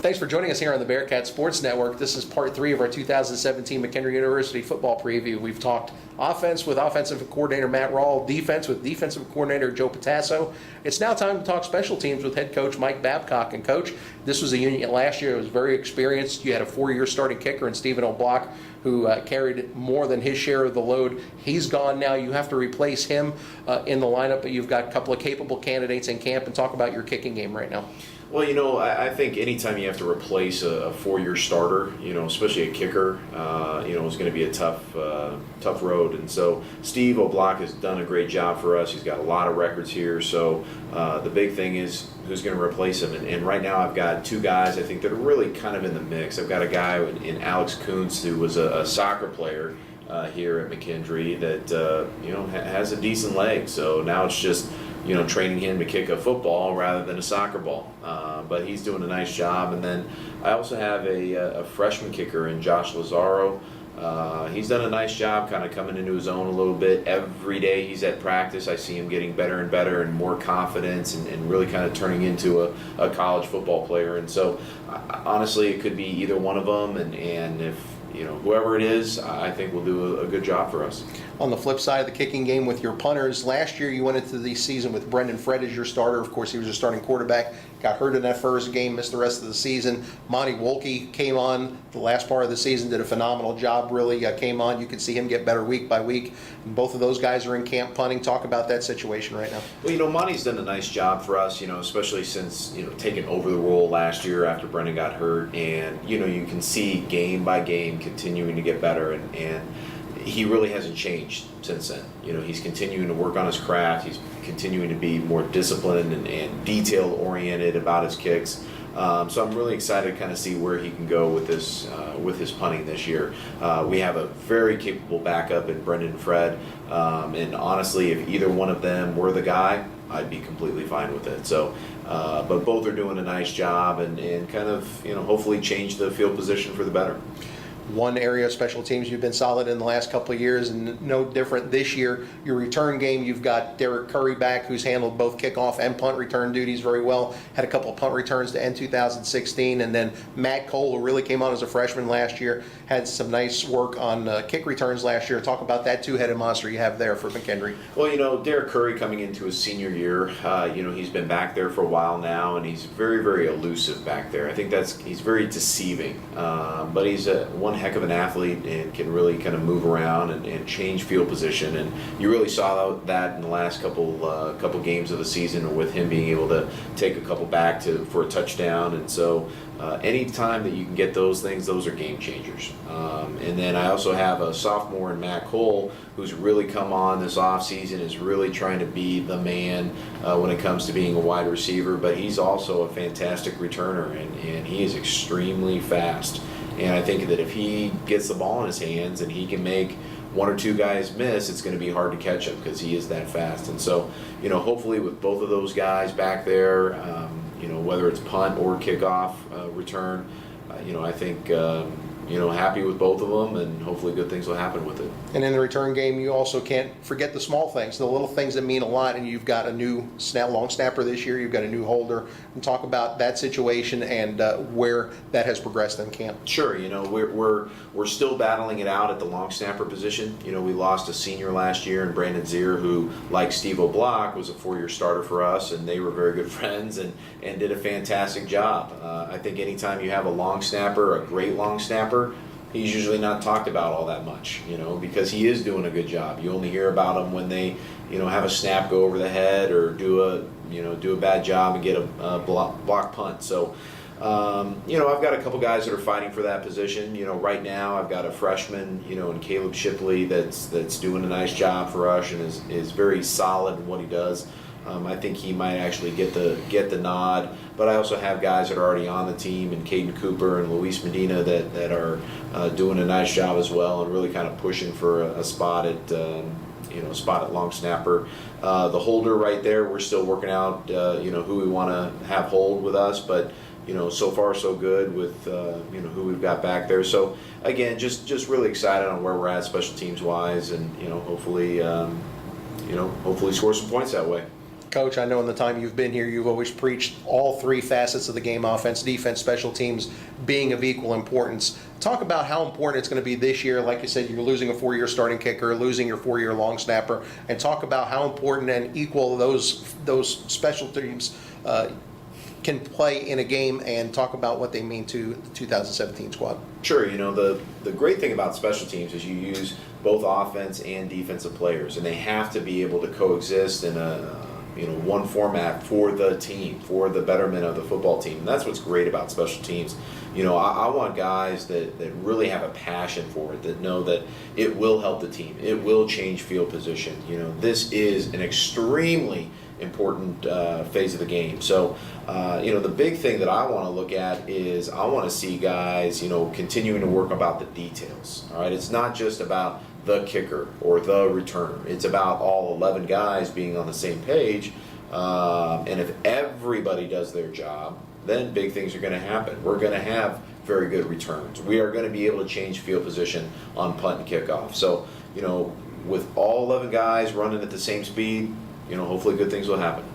Thanks for joining us here on the Bearcats Sports Network. This is part 3 of our 2017 McKendree University football preview. We've talked offense with offensive coordinator Matt Rawle, defense with defensive coordinator Joe Patasso. It's now time to talk special teams with head coach Mike Babcock. And coach, this was a unit last year. It was very experienced. You had a 4-year starting kicker in Stephen O'Block who carried more than his share of the load. He's gone now. You have to replace him in the lineup, but you've got a couple of capable candidates in camp. And talk about your kicking game right now. Well, I think anytime you have to replace a 4-year starter, especially a kicker, it's going to be a tough road. And so Steve O'Block has done a great job for us. He's got a lot of records here. So the big thing is who's going to replace him. And right now I've got 2 guys I think that are really kind of in the mix. I've got a guy in Alex Kuntz who was a soccer player here at McKendree that, has a decent leg. So now it's just training him to kick a football rather than a soccer ball. But he's doing a nice job. And then I also have a freshman kicker in Josh Lazaro. He's done a nice job kind of coming into his own a little bit. Every day he's at practice, I see him getting better and better and more confidence and really kind of turning into a college football player. And so honestly, it could be either one of them. And if whoever it is, I think will do a good job for us. On the flip side of the kicking game with your punters, last year you went into the season with Brendan Fred as your starter. Of course, he was your starting quarterback. Got hurt in that first game, missed the rest of the season. Monty Wolke came on the last part of the season, did a phenomenal job, really. Came on. You could see him get better week by week. And both of those guys are in camp punting. Talk about that situation right now. Well, Monty's done a nice job for us, especially since, taking over the role last year after Brendan got hurt. And, you can see game by game continuing to get better. And he really hasn't changed since then. He's continuing to work on his craft. He's continuing to be more disciplined and detail-oriented about his kicks. So I'm really excited to kind of see where he can go with his punting this year. We have a very capable backup in Brendan Fred. And honestly, if either one of them were the guy, I'd be completely fine with it. So, but both are doing a nice job and kind of, hopefully change the field position for the better. One area of special teams you've been solid in the last couple of years, and no different this year. Your return game, you've got Derek Curry back, who's handled both kickoff and punt return duties very well. Had a couple of punt returns to end 2016, and then Matt Cole, who really came on as a freshman last year, had some nice work on kick returns last year. Talk about that two-headed monster you have there for McKendree. Well, Derek Curry coming into his senior year, he's been back there for a while now, and he's very, very elusive back there. I think he's very deceiving, but he's one heck of an athlete and can really kind of move around and change field position. And you really saw that in the last couple games of the season with him being able to take a couple back for a touchdown. And so any time that you can get those things, those are game changers. And then I also have a sophomore in Matt Cole who's really come on this offseason, is really trying to be the man when it comes to being a wide receiver, but he's also a fantastic returner and he is extremely fast. And I think that if he gets the ball in his hands and he can make 1 or 2 guys miss, it's going to be hard to catch him because he is that fast. And so, hopefully with both of those guys back there, whether it's punt or kickoff return, I think, happy with both of them, and hopefully good things will happen with it. And in the return game, you also can't forget the small things, the little things that mean a lot. And you've got a new long snapper this year. You've got a new holder. And talk about that situation and where that has progressed in camp. Sure. We're still battling it out at the long snapper position. We lost a senior last year in Brandon Zier, who, like Steve O'Block, was a 4-year starter for us, and they were very good friends and did a fantastic job. I think anytime you have a long snapper, a great long snapper, he's usually not talked about all that much, because he is doing a good job. You only hear about him when they, have a snap go over the head or do a bad job and get a block punt. So, I've got a couple guys that are fighting for that position. Right now I've got a freshman, in Caleb Shipley that's doing a nice job for us and is very solid in what he does. I think he might actually get the nod, but I also have guys that are already on the team, and Caden Cooper and Luis Medina that are doing a nice job as well, and really kind of pushing for a spot at long snapper. The holder right there, we're still working out who we want to have hold with us, but so far so good with who we've got back there. So again, just really excited on where we're at special teams wise, and hopefully score some points that way. Coach, I know in the time you've been here, you've always preached all three facets of the game: offense, defense, special teams being of equal importance. Talk about how important it's going to be this year. Like you said, you're losing a 4-year starting kicker, losing your 4-year long snapper, and talk about how important and equal those special teams can play in a game, and talk about what they mean to the 2017 squad. Sure. The great thing about special teams is you use both offense and defensive players, and they have to be able to coexist in a one format for the team, for the betterment of the football team. And that's what's great about special teams. I want guys that really have a passion for it, that know that it will help the team, it will change field position. This is an extremely important phase of the game. So, the big thing that I want to look at is I want to see guys, continuing to work about the details. All right, it's not just about the kicker or the returner. It's about all 11 guys being on the same page. And if everybody does their job, then big things are going to happen. We're going to have very good returns. We are going to be able to change field position on punt and kickoff. So, with all 11 guys running at the same speed, hopefully good things will happen.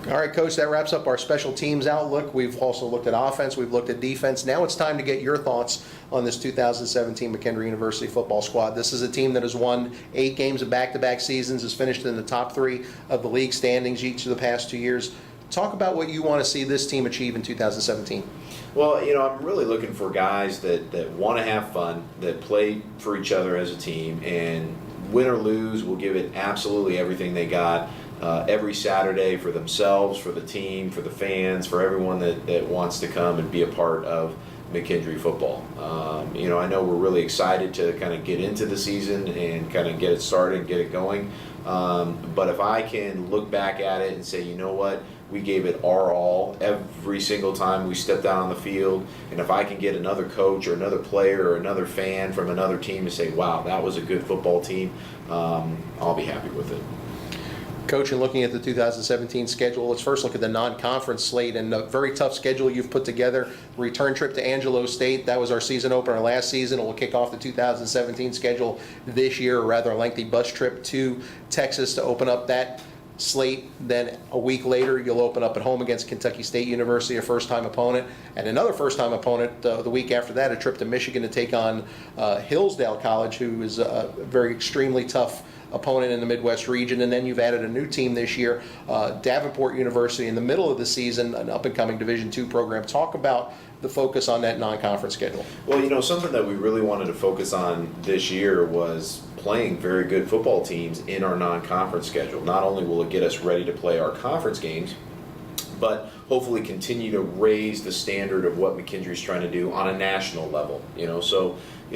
All right, Coach, that wraps up our special teams outlook. We've also looked at offense. We've looked at defense. Now it's time to get your thoughts on this 2017 McKendree University football squad. This is a team that has won 8 games of back-to-back seasons, has finished in the top 3 of the league standings each of the past 2 years. Talk about what you want to see this team achieve in 2017. Well, I'm really looking for guys that want to have fun, that play for each other as a team, and win or lose, will give it absolutely everything they got. Every Saturday for themselves, for the team, for the fans, for everyone that wants to come and be a part of McKendree football. I know we're really excited to kind of get into the season and kind of get it started and get it going. But if I can look back at it and say, you know what, we gave it our all every single time we stepped out on the field, and if I can get another coach or another player or another fan from another team to say, wow, that was a good football team, I'll be happy with it. Coach, in looking at the 2017 schedule, let's first look at the non-conference slate, and a very tough schedule you've put together. Return trip to Angelo State, that was our season opener last season. It will kick off the 2017 schedule this year, a rather lengthy bus trip to Texas to open up that slate. Then a week later, you'll open up at home against Kentucky State University, a first-time opponent, and another first-time opponent the week after that, a trip to Michigan to take on Hillsdale College, who is a very extremely tough opponent in the Midwest region. And then you've added a new team this year, Davenport University, in the middle of the season, an up-and-coming Division II program. Talk about the focus on that non-conference schedule. Well, something that we really wanted to focus on this year was playing very good football teams in our non-conference schedule. Not only will it get us ready to play our conference games, but hopefully continue to raise the standard of what McKendree is trying to do on a national level.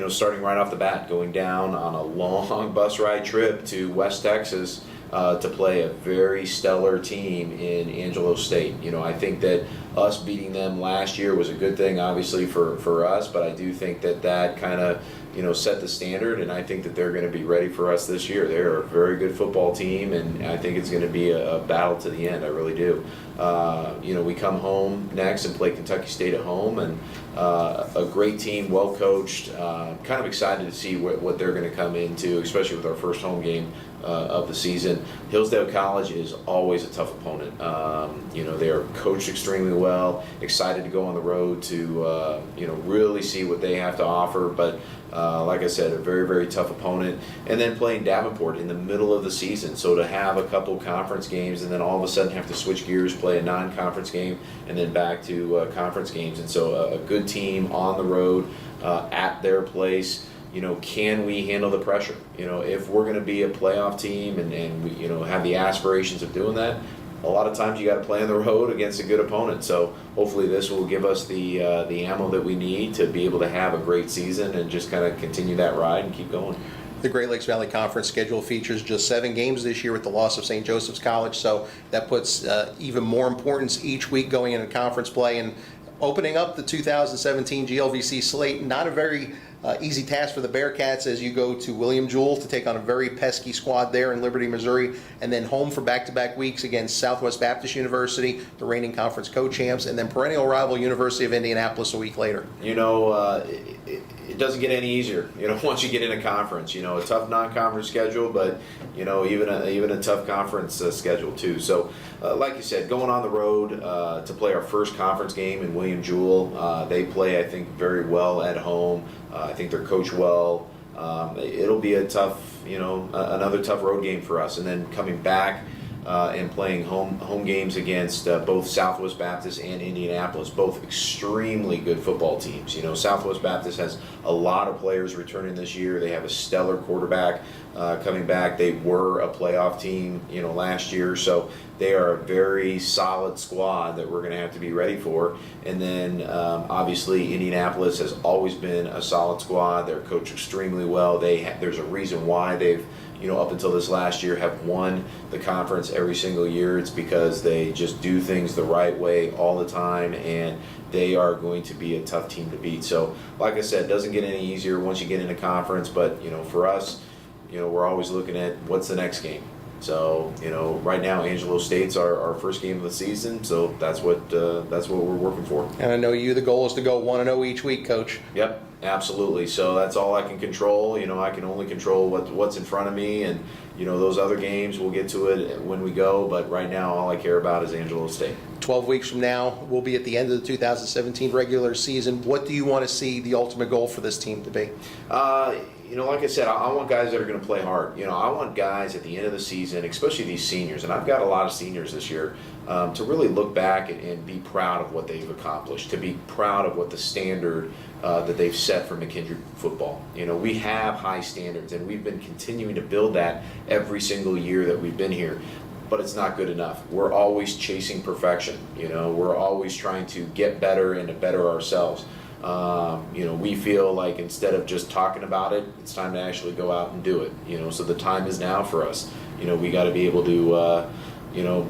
Starting right off the bat, going down on a long bus ride trip to West Texas to play a very stellar team in Angelo State. I think that us beating them last year was a good thing, obviously, for us, but I do think that kind of set the standard, and I think that they're going to be ready for us this year. They're a very good football team, and I think it's going to be a battle to the end. I really do. We come home next and play Kentucky State at home, and a great team, well coached. Kind of excited to see what they're going to come into, especially with our first home game of the season. Hillsdale College is always a tough opponent. They are coached extremely well. Excited to go on the road to really see what they have to offer. But like I said, a very, very tough opponent. And then playing Davenport in the middle of the season. So to have a couple conference games and then all of a sudden have to switch gears, play a non-conference game, and then back to conference games. And so a good team on the road at their place. Can we handle the pressure? If we're going to be a playoff team and we, have the aspirations of doing that, a lot of times you got to play on the road against a good opponent. So hopefully this will give us the ammo that we need to be able to have a great season and just kind of continue that ride and keep going. The Great Lakes Valley Conference schedule features just 7 games this year with the loss of St. Joseph's College, so that puts even more importance each week going into conference play. And opening up the 2017 GLVC slate, not a very easy task for the Bearcats as you go to William Jewell to take on a very pesky squad there in Liberty, Missouri, and then home for back-to-back weeks against Southwest Baptist University, the reigning conference co-champs, and then perennial rival University of Indianapolis a week later. it doesn't get any easier, once you get in a conference. A tough non-conference schedule, but even a tough conference schedule too. So, like you said, going on the road to play our first conference game in William Jewell, they play, I think, very well at home. I think they're coached well. It'll be a tough, another tough road game for us, and then coming back and playing home games against both Southwest Baptist and Indianapolis, both extremely good football teams. Southwest Baptist has a lot of players returning this year. They have a stellar quarterback coming back. They were a playoff team, last year, so they are a very solid squad that we're going to have to be ready for. And then obviously Indianapolis has always been a solid squad. They're coached extremely well. There's a reason why they've up until this last year have won the conference every single year. It's because they just do things the right way all the time, and they are going to be a tough team to beat. So like I said, it doesn't get any easier once you get into conference, but for us, we're always looking at what's the next game. So right now Angelo State's our first game of the season, so that's what we're working for. And I know the goal is to go 1-0 each week, Coach. Yep, absolutely. So that's all I can control. I can only control what's in front of me, and those other games, we'll get to it when we go. But right now, all I care about is Angelo State. 12 weeks from now, we'll be at the end of the 2017 regular season. What do you want to see the ultimate goal for this team to be? Like I said, I want guys that are going to play hard. I want guys at the end of the season, especially these seniors, and I've got a lot of seniors this year, to really look back and be proud of what they've accomplished, to be proud of what the standard that they've set for McKendree football. We have high standards, and we've been continuing to build that every single year that we've been here. But it's not good enough. We're always chasing perfection. We're always trying to get better and to better ourselves. We feel like instead of just talking about it, it's time to actually go out and do it. So the time is now for us. We got to be able to,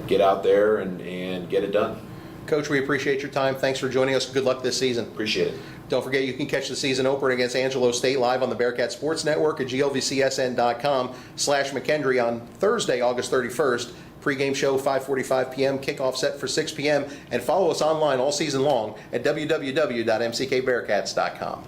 get out there and get it done. Coach, we appreciate your time. Thanks for joining us. Good luck this season. Appreciate it. Don't forget, you can catch the season opener against Angelo State live on the Bearcats Sports Network at glvcsn.com/McKendree on Thursday, August 31st. Pre-game show 5:45 p.m., kickoff set for 6 p.m., and follow us online all season long at www.mckbearcats.com.